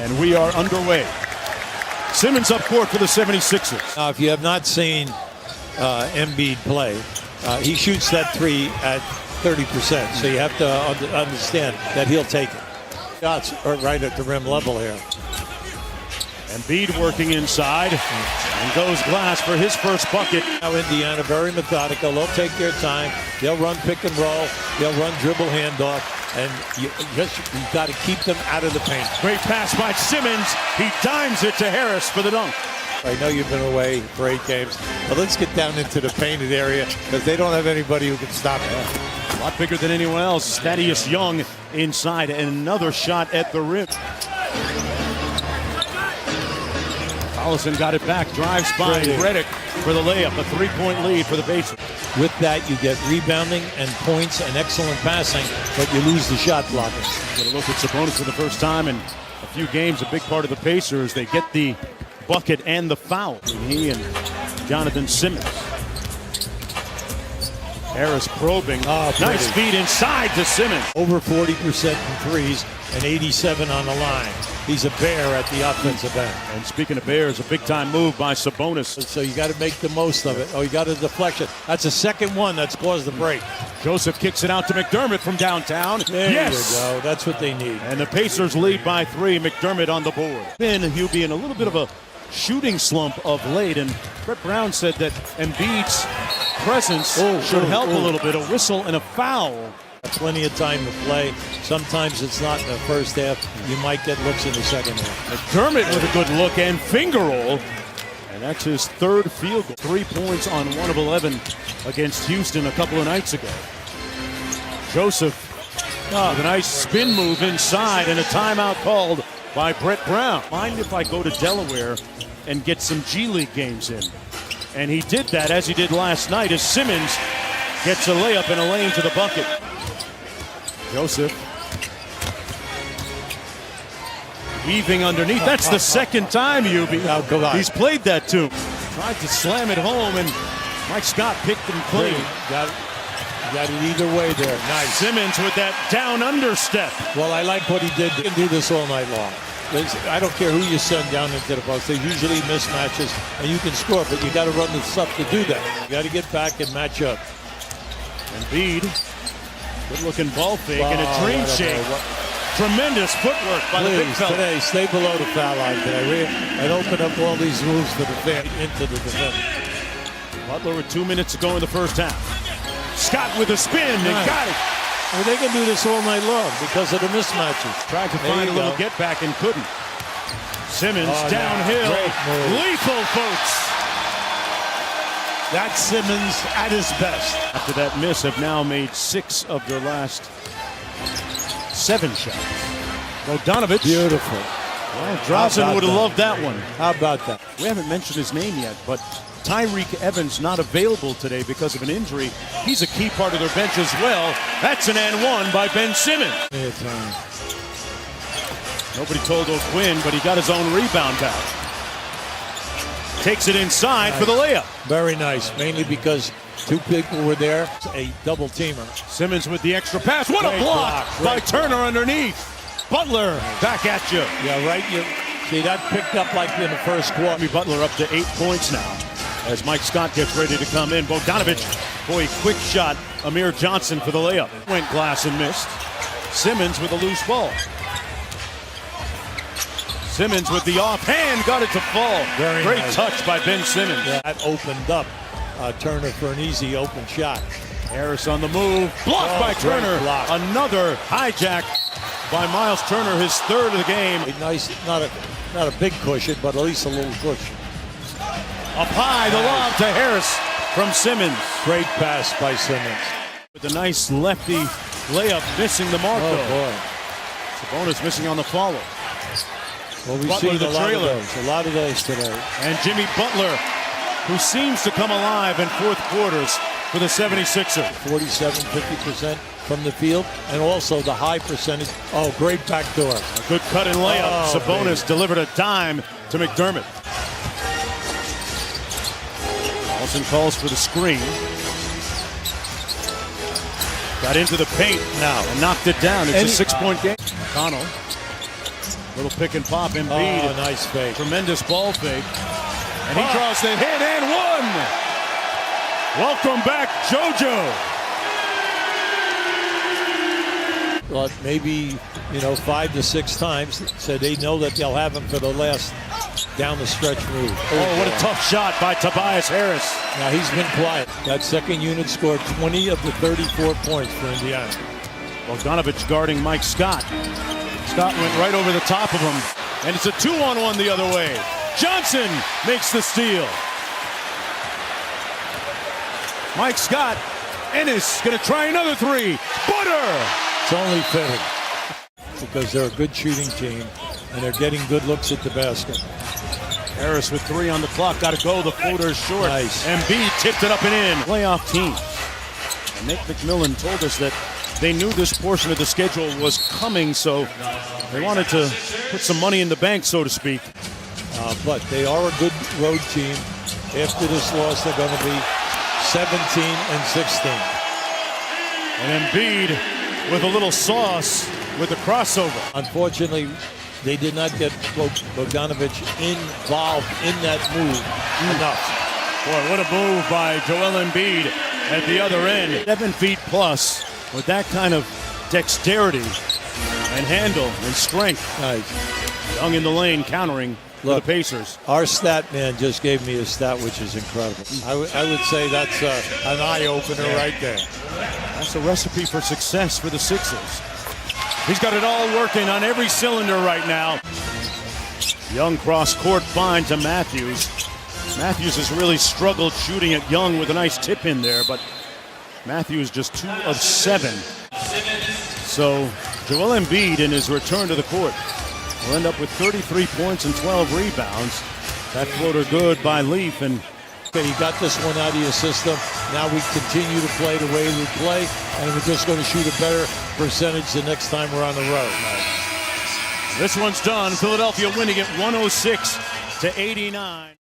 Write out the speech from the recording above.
And we are underway. Simmons up court for the 76ers. Now, if you have not seen Embiid play, he shoots that three at 30%. So you have to understand that he'll take it. Shots are right at the rim level here. Embiid working inside and goes glass for his first bucket. Now Indiana very methodical. They'll take their time. They'll run pick and roll. They'll run dribble handoff. And you've got to keep them out of the paint. Great pass by Simmons. He dimes it to Harris for the dunk. I know you've been away for 8 games, but let's get down into the painted area because they don't have anybody who can stop them. A lot bigger than anyone else. Thaddeus Young inside and another shot at the rim. Collison got it back, drives by Redick for the layup, a 3-point lead for the Pacers. With that, you get rebounding and points and excellent passing, but you lose the shot blocking. Get a look at Sabonis for the first time in a few games. A big part of the Pacers, they get the bucket and the foul. He and Jonathan Simmons. Harris probing. Nice feed inside to Simmons. Over 40% in threes and 87 on the line. He's a bear at the offensive end. And speaking of bears, a big-time move by Sabonis. So you got to make the most of it. Oh, you got a deflection. That's the second one that's caused the break. Joseph kicks it out to McDermott from downtown. There you go. That's what they need. And the Pacers lead by 3. McDermott on the board. Hubie in a little bit of a shooting slump of late, and Brett Brown said that Embiid's presence should help a little bit. A whistle and a foul. Plenty of time to play. Sometimes it's not in the first half. You might get looks in the second half. McDermott with a good look and finger roll. And that's his third field goal. 3 points on 1 of 11 against Houston a couple of nights ago. Joseph with a nice spin move inside and a timeout called by Brett Brown. Mind if I go to Delaware and get some G League games in? And he did that as he did last night as Simmons gets a layup in a lane to the bucket. Joseph weaving underneath. That's the second time he's played that too. Tried to slam it home and Mike Scott picked him clean. Got it either way there. Nice. Simmons with that down under step. Well, I like what he did. He can do this all night long. I don't care who you send down into the post. There's usually mismatches and you can score, but you got to run the stuff to do that. You got to get back and match up. Embiid. Good looking ball fake and a dream shake. Tremendous footwork by the big fella. Today, stay below the foul line today. And open up all these moves for the fan into the defense. Butler with 2 minutes to go in the first half. Scott with a spin and got it. Well, they can do this all night long because of the mismatches. Tried to find a little get back and couldn't. Simmons downhill. Lethal, folks. That's Simmons at his best. After that miss, have now made 6 of their last 7 shots. Bogdanovich. Beautiful. Well, Drazen would have loved that one. How about that? We haven't mentioned his name yet, but Tyreke Evans not available today because of an injury. He's a key part of their bench as well. That's an and one by Ben Simmons. Nobody told O'Quinn, but he got his own rebound back. Takes it inside for the layup. Very nice, mainly because 2 people were there. A double teamer. Simmons with the extra pass. What a block by Turner underneath. Butler back at you. Yeah, right. You see that picked up like in the first quarter. Jimmy Butler up to 8 points now as Mike Scott gets ready to come in. Bogdanovich, boy, quick shot. Amir Johnson for the layup. Went glass and missed. Simmons with a loose ball. Simmons with the offhand, got it to fall. Very Great nice touch by Ben Simmons. Yeah, that opened up Turner for an easy open shot. Harris on the move, blocked by Turner. Another hijack by Miles Turner, his 3rd of the game. Nice, not a big cushion, but at least a little cushion. Up high, the lob to Harris from Simmons. Great pass by Simmons. With a nice lefty layup, missing the mark though. Boy. Sabonis missing on the follow. Well, we've Butler seen the trailer. A lot of those today. And Jimmy Butler, who seems to come alive in fourth quarters for the 76ers. 47-50% from the field, and also the high percentage. Oh, great backdoor. A good cut and layup. Sabonis delivered a dime to McDermott. Paulson calls for the screen. Got into the paint now and knocked it down. It's a 6-point game. Connell Little pick and pop. Embiid. Oh, nice fake. Tremendous ball fake. And he draws the hit and one. Welcome back, JoJo. Well, maybe, 5 to 6 times, so they know that they'll have him for the last down the stretch move. Oh, what a tough shot by Tobias Harris. Now he's been quiet. That second unit scored 20 of the 34 points for Indiana. Bogdanovich guarding Mike Scott. Scott went right over the top of him. And it's a 2-on-1 the other way. Johnson makes the steal. Mike Scott. Ennis gonna try another three. Butter! It's only fitting because they're a good shooting team and they're getting good looks at the basket. Harris with 3 on the clock. Got to go. The floater is short. Nice. Embiid tipped it up and in. Playoff team. And Nick McMillan told us that they knew this portion of the schedule was coming, so they wanted to put some money in the bank, so to speak. But they are a good road team. After this loss, they're going to be 17-16. And Embiid with a little sauce with the crossover. Unfortunately, they did not get Bogdanovich involved in that move enough. Boy, what a move by Joel Embiid at the other end. 7 feet plus with that kind of dexterity and handle and strength. Nice. Young in the lane countering for the Pacers. Our stat man just gave me a stat which is incredible. I would say that's an eye-opener right there. That's a recipe for success for the Sixers. He's got it all working on every cylinder right now. Young cross-court find to Matthews. Matthews has really struggled shooting at Young with a nice tip in there, but Matthews just 2 of 7. So Joel Embiid in his return to the court will end up with 33 points and 12 rebounds. That floater good by Leaf, and you got this one out of your system. Now we continue to play the way we play, and we're just going to shoot a better percentage the next time we're on the road. This one's done. Philadelphia winning it 106-89.